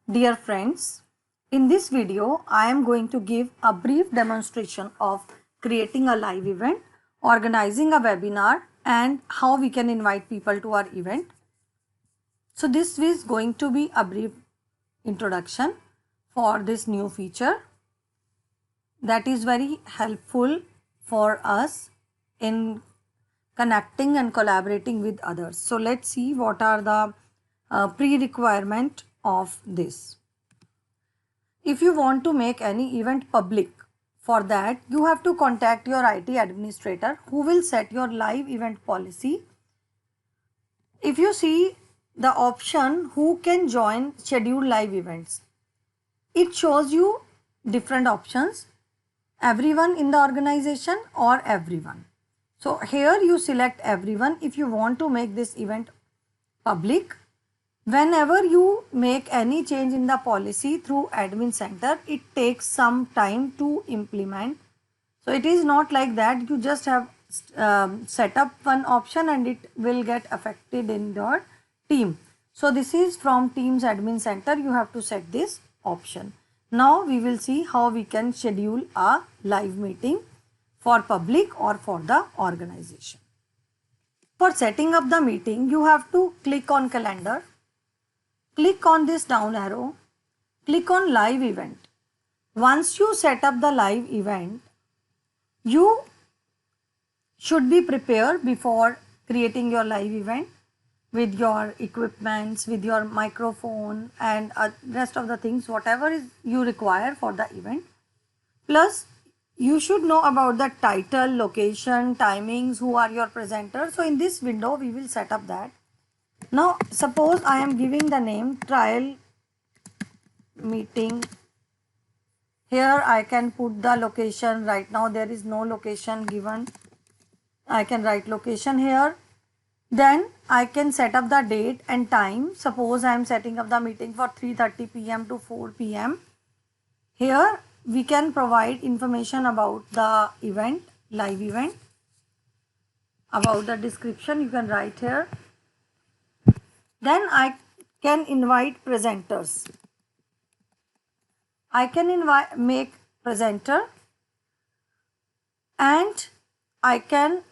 Dear friends, in this video I am going to give a brief demonstration of creating a live event, organizing a webinar and how we can invite people to our event. So this is going to be a brief introduction for this new feature that is very helpful for us in connecting and collaborating with others. So let's see what are the pre-requirement of this. If you want to make any event public, for that you have to contact your IT administrator who will set your live event policy. If you see the option who can join scheduled live events, it shows you different options, everyone in the organization or everyone. So here you select everyone if you want to make this event public. Whenever you make any change in the policy through admin center, it takes some time to implement. So it is not like that you just have set up one option and it will get affected in your team. So this is from Teams admin center, you have to set this option. Now we will see how we can schedule a live meeting for public or for the organization. For setting up the meeting, you have to click on calendar. Click on this down arrow, click on live event. Once you set up the live event, you should be prepared before creating your live event with your equipments, with your microphone and rest of the things, whatever is you require for the event. Plus, you should know about the title, location, timings, who are your presenters. So in this window, we will set up that. Now, suppose I am giving the name trial meeting. Here I can put the location. Right now there is no location given. I can write location here. Then I can set up the date and time. Suppose I am setting up the meeting for 3:30 p.m. to 4 p.m. Here we can provide information about the event, live event. About the description you can write here. Then I can invite presenters. I can make presenter and I can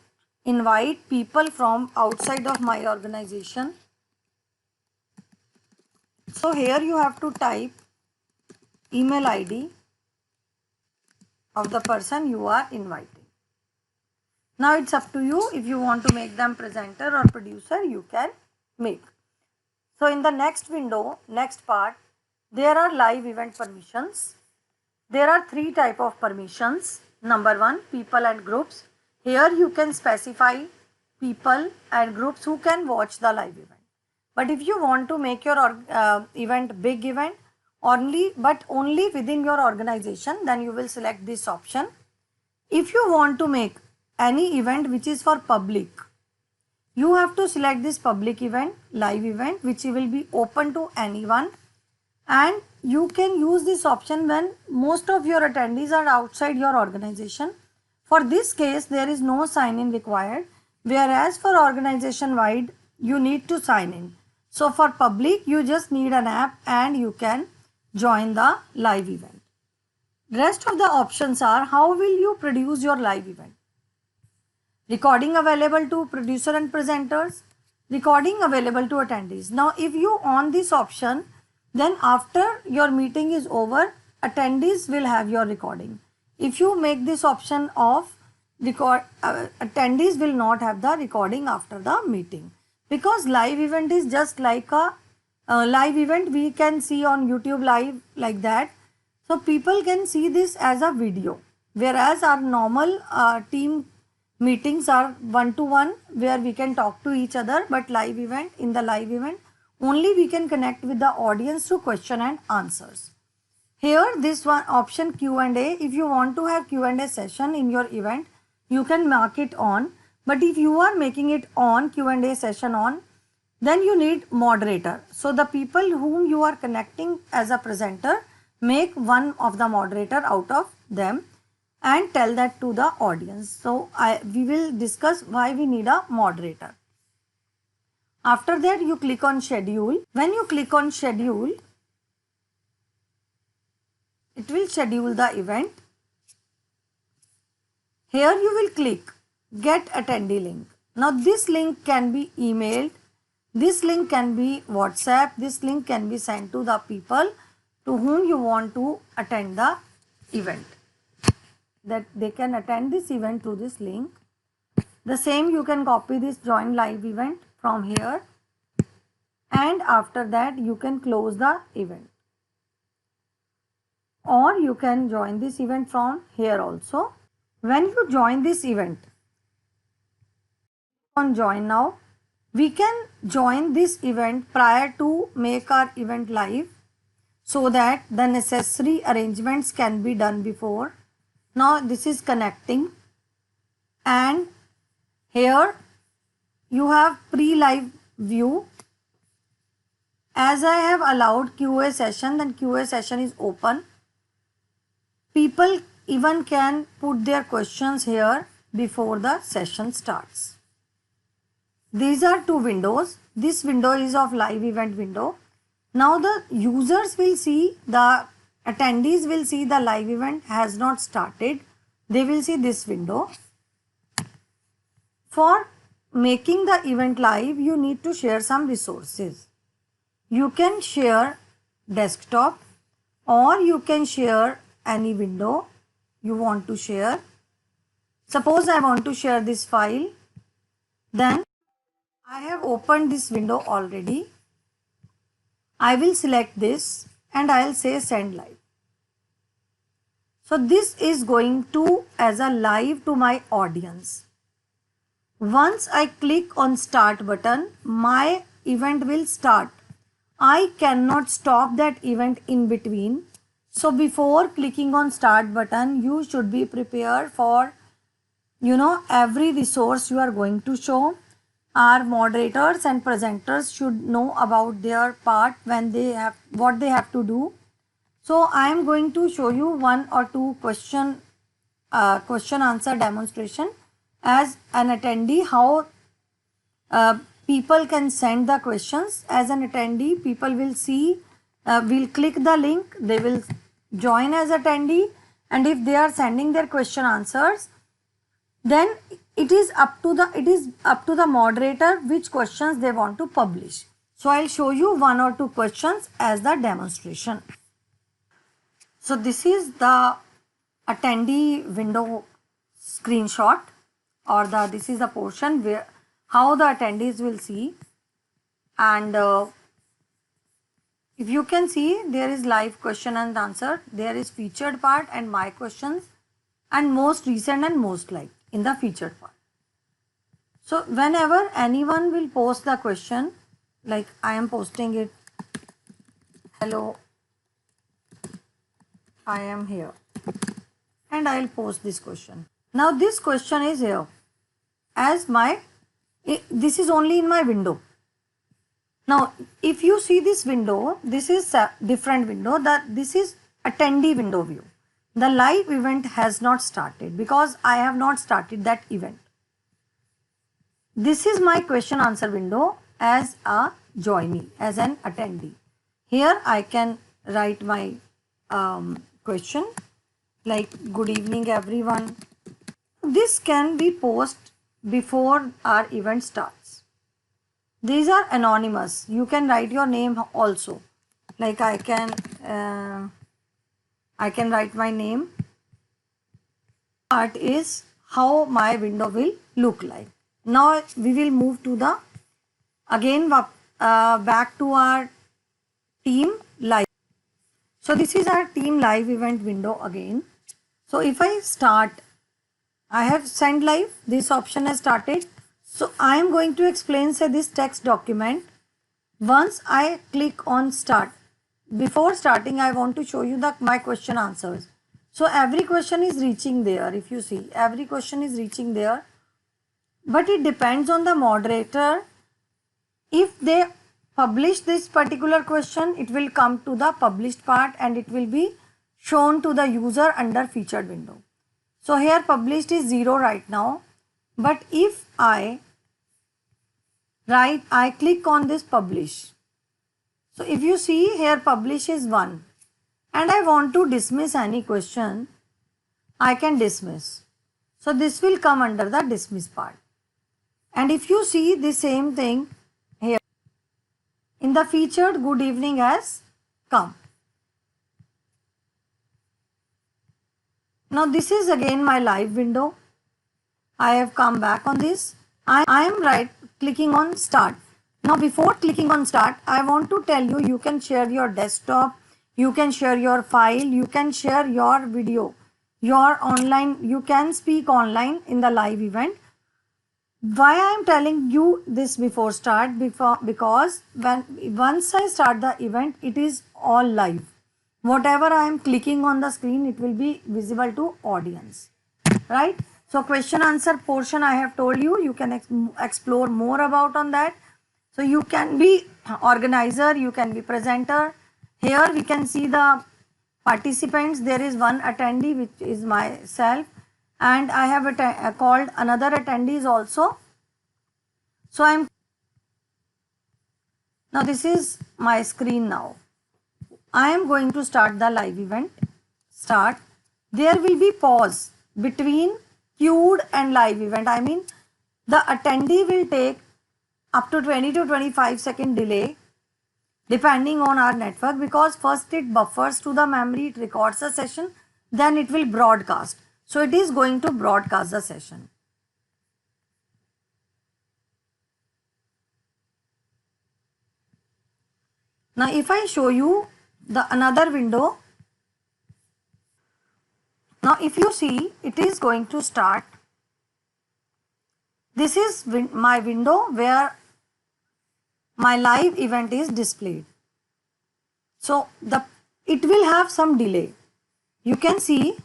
invite people from outside of my organization. So here you have to type email ID of the person you are inviting. Now it's up to you. If you want to make them presenter or producer, you can make. So in the next window, next part, there are live event permissions. There are three types of permissions. Number one, people and groups. Here you can specify people and groups who can watch the live event. But if you want to make your event big event, only within your organization, then you will select this option. If you want to make any event which is for public, you have to select this public event, live event, which will be open to anyone, and you can use this option when most of your attendees are outside your organization. For this case, there is no sign-in required, whereas for organization-wide, you need to sign in. So for public, you just need an app and you can join the live event. Rest of the options are how will you produce your live event. Recording available to producer and presenters, recording available to attendees. Now if you on this option, then after your meeting is over, attendees will have your recording. If you make this option off, attendees will not have the recording after the meeting. Because live event is just like a live event we can see on YouTube live like that. So people can see this as a video. Whereas our normal team meetings are one-to-one where we can talk to each other, but in the live event, only we can connect with the audience through question and answers. Here this one option Q&A, if you want to have Q&A session in your event, you can mark it on. But if you are making it on, Q&A session on, then you need moderator. So the people whom you are connecting as a presenter, make one of the moderator out of them and tell that to the audience. So we will discuss why we need a moderator. After that, you click on schedule. When you click on schedule, it will schedule the event. Here you will click get attendee link. Now this link can be emailed, this link can be WhatsApp, this link can be sent to the people to whom you want to attend the event, that they can attend this event through this link. The same, you can copy this join live event from here, and after that you can close the event, or you can join this event from here also. When you join this event, on join now, we can join this event prior to make our event live, so that the necessary arrangements can be done before. Now this is connecting, and here you have pre-live view. As I have allowed QA session, then QA session is open. People even can put their questions here before the session starts. These are two windows. This window is of live event window. Now the users will see, the attendees will see the live event has not started. They will see this window. For making the event live, you need to share some resources. You can share desktop, or you can share any window you want to share. Suppose I want to share this file, then I have opened this window already. I will select this and I will say send live. So this is going to as a live to my audience. Once I click on start button, my event will start. I cannot stop that event in between. So before clicking on start button, you should be prepared for, every resource you are going to show. Our moderators and presenters should know about their part when they have what they have to do. So I am going to show you one or two question answer demonstration as an attendee, how people can send the questions. As an attendee, people will see, will click the link, they will join as attendee, and if they are sending their question answers, then it is up to the moderator which questions they want to publish. So I'll show you one or two questions as the demonstration. So this is the attendee window screenshot, or this is the portion where how the attendees will see, and if you can see, there is live question and answer, there is featured part and my questions, and most recent and most liked in the featured part. So whenever anyone will post the question, like I am posting it, hello, I am here, and I will post this question. Now this question is here as this is only in my window. Now if you see this window, this is a different window, this is attendee window view. The live event has not started because I have not started that event. This is my question answer window as a joinee, as an attendee. Here I can write my question like good evening everyone. This can be posted before our event starts. These are anonymous. You can write your name also. Like I can write my name. Part is how my window will look like. Now we will move to the back to our team live. So this is our team live event window again. So if I start, I have send live, this option has started. So I am going to explain, say, this text document. Once I click on start, before starting I want to show you my question answers. So every question is reaching there. If you see, every question is reaching there, but it depends on the moderator. If they publish this particular question, it will come to the published part and it will be shown to the user under featured window. So here published is 0 right now, but if I click on this publish. So if you see here, publish is 1 and I want to dismiss any question, I can dismiss. So this will come under the dismiss part. And if you see the same thing here, in the featured good evening has come. Now this is again my live window. I have come back on this. I am clicking on start. Now before clicking on start, I want to tell you, you can share your desktop, you can share your file, you can share your video, your online, you can speak online in the live event. Why I am telling you this before start? Because once I start the event, it is all live. Whatever I am clicking on the screen, it will be visible to audience, right? So question answer portion I have told you, you can explore more about on that. So you can be organizer, you can be presenter. Here we can see the participants. There is one attendee which is myself, and I have called another attendees also. So now this is my screen now. I am going to start the live event. Start. There will be pause between queued and live event. I mean, the attendee will take up to 20 to 25-second delay depending on our network, because first it buffers to the memory, it records the session, then it will broadcast. So it is going to broadcast the session. Now if I show you the another window, now if you see, it is going to start. This is my window where my live event is displayed. So it will have some delay. You can see,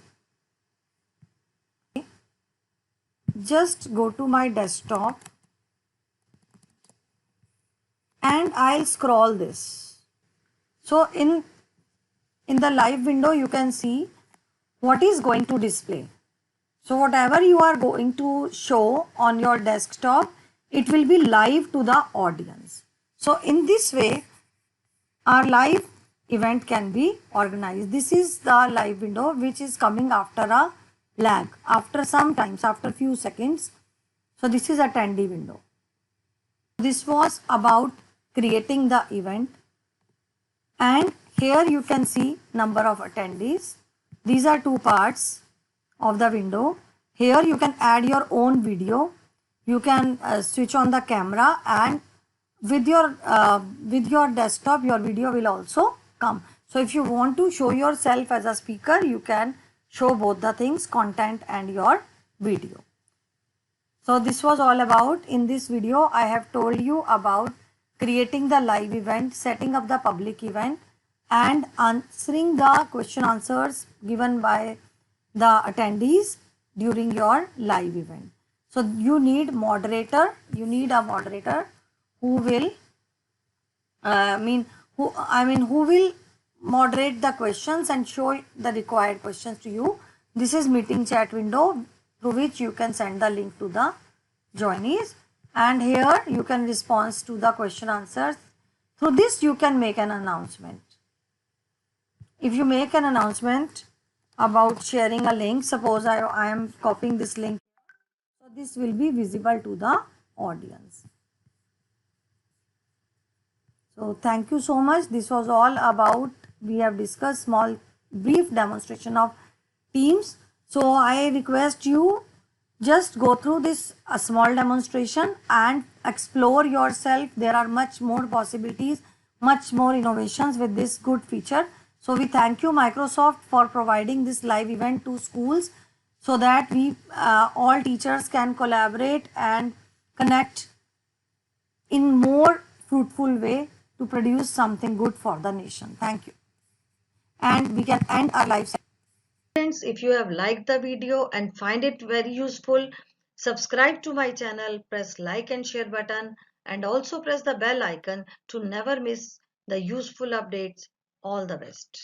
just go to my desktop and I'll scroll this. So in the live window, you can see what is going to display. So whatever you are going to show on your desktop, it will be live to the audience. So in this way, our live event can be organized. This is the live window which is coming after a lag, after some times, after few seconds. So this is attendee window. This was about creating the event, and here you can see number of attendees. These are two parts of the window. Here you can add your own video. You can switch on the camera, and with your desktop, your video will also come. So if you want to show yourself as a speaker, you can show both the things, content and your video. So this was all about. In this video, I have told you about creating the live event, setting up the public event, and answering the question answers given by the attendees during your live event. So you need moderator. You need a moderator who will who will moderate the questions and show the required questions to you. This is meeting chat window through which you can send the link to the joinees, and here you can respond to the question answers. Through this you can make an announcement. If you make an announcement about sharing a link, suppose I am copying this link, so this will be visible to the audience. So thank you so much. This was all about, we have discussed small brief demonstration of Teams. So I request you just go through this a small demonstration and explore yourself. There are much more possibilities, much more innovations with this good feature. So we thank you Microsoft for providing this live event to schools, so that we all teachers can collaborate and connect in more fruitful way to produce something good for the nation. Thank you. And we can end our live session. Friends, if you have liked the video and find it very useful, subscribe to my channel, press like and share button, and also press the bell icon to never miss the useful updates. All the best.